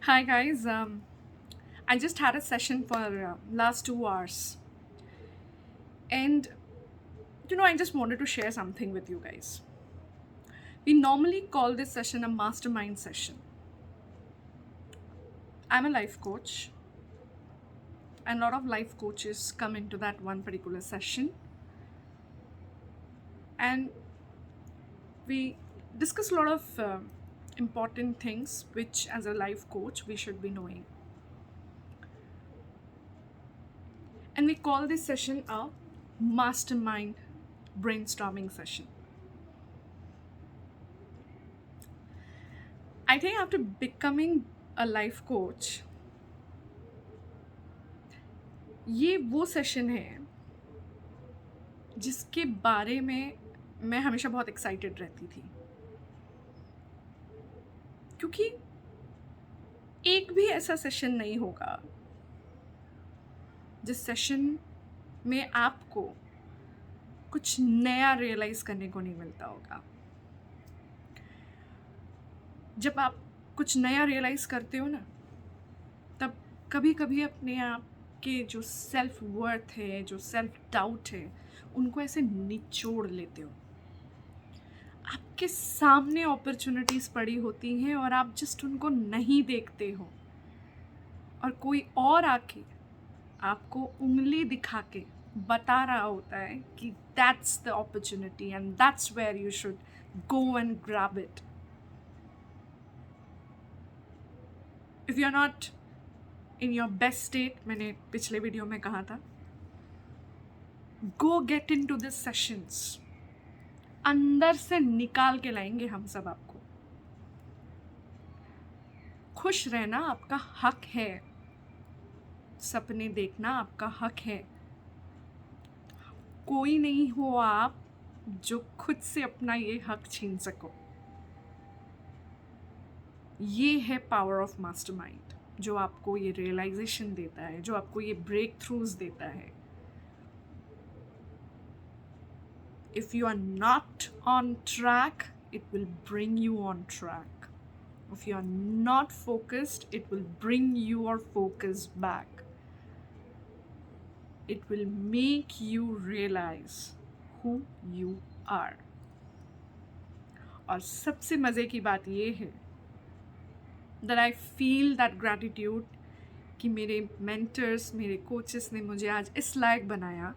Hi guys. I just had a session for last 2 hours, and I just wanted to share something with you guys. We normally call this session a mastermind session. I'm a life coach, and a lot of life coaches come into that one particular session, and we discuss a lot of important things which, as a life coach, we should be knowing. And we call this session a mastermind brainstorming session. I think after becoming a life coach, ये वो session है जिसके बारे में मैं हमेशा बहुत excited रहती थी, क्योंकि एक भी ऐसा सेशन नहीं होगा जिस सेशन में आपको कुछ नया रियलाइज करने को नहीं मिलता होगा. जब आप कुछ नया रियलाइज करते हो ना, तब कभी कभी अपने आप के जो सेल्फ वर्थ है, जो सेल्फ डाउट है, उनको ऐसे निचोड़ लेते हो. आपके सामने अपॉर्चुनिटीज़ पड़ी होती हैं और आप जस्ट उनको नहीं देखते हो, और कोई और आके आपको उंगली दिखा के बता रहा होता है कि that's the opportunity and that's where you should go and grab it. If you are not in your best state, मैंने पिछले वीडियो में कहा था, go get into this sessions. अंदर से निकाल के लाएंगे हम सब आपको. खुश रहना आपका हक है, सपने देखना आपका हक है. कोई नहीं हो आप जो खुद से अपना ये हक छीन सको. ये है पावर ऑफ मास्टरमाइंड, जो आपको ये रियलाइजेशन देता है, जो आपको ये ब्रेक थ्रूज देता है. If you are not on track, it will bring you on track. If you are not focused, it will bring your focus back. It will make you realize who you are. और सबसे मज़े की बात ये है that I feel that gratitude कि मेरे mentors, मेरे coaches ने मुझे आज इस लायक बनाया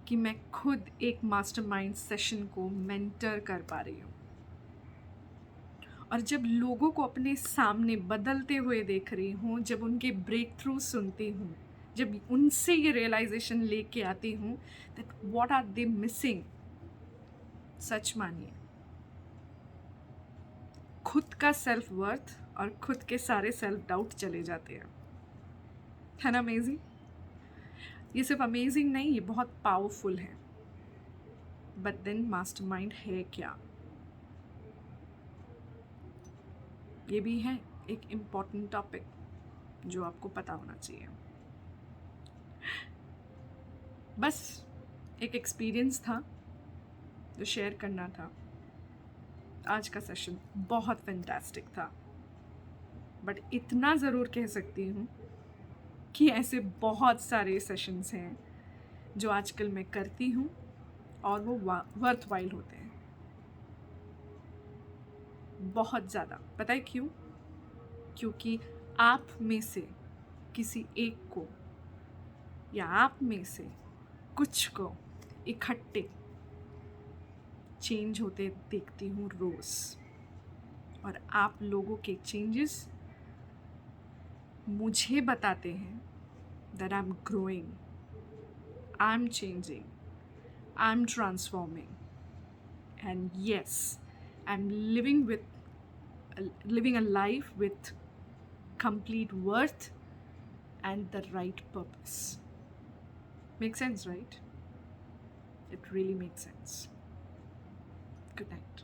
कि मैं खुद एक मास्टरमाइंड सेशन को मेंटर कर पा रही हूँ. और जब लोगों को अपने सामने बदलते हुए देख रही हूँ, जब उनके ब्रेक थ्रू सुनती हूँ, जब उनसे ये रियलाइजेशन लेके आती हूँ that what are they missing, सच मानिए खुद का सेल्फ वर्थ और खुद के सारे सेल्फ डाउट चले जाते हैं. है ना अमेजिंग? ये सिर्फ अमेजिंग नहीं, ये बहुत पावरफुल है. बट देन मास्टरमाइंड है क्या? ये भी है एक इम्पॉर्टेंट टॉपिक जो आपको पता होना चाहिए. बस एक एक्सपीरियंस था जो शेयर करना था. आज का सेशन बहुत फैंटास्टिक था, बट इतना ज़रूर कह सकती हूँ कि ऐसे बहुत सारे सेशंस हैं जो आजकल मैं करती हूँ और वो वर्थ वाइल होते हैं. बहुत ज़्यादा. पता है क्यों? क्योंकि आप में से किसी एक को या आप में से कुछ को इकट्ठे चेंज होते देखती हूँ रोज़. और आप लोगों के चेंजेस मुझे बताते हैं that I'm growing, I'm changing, I'm transforming, and yes, I'm living a life with complete worth and the right purpose. Makes sense, right? It really makes sense. Good night.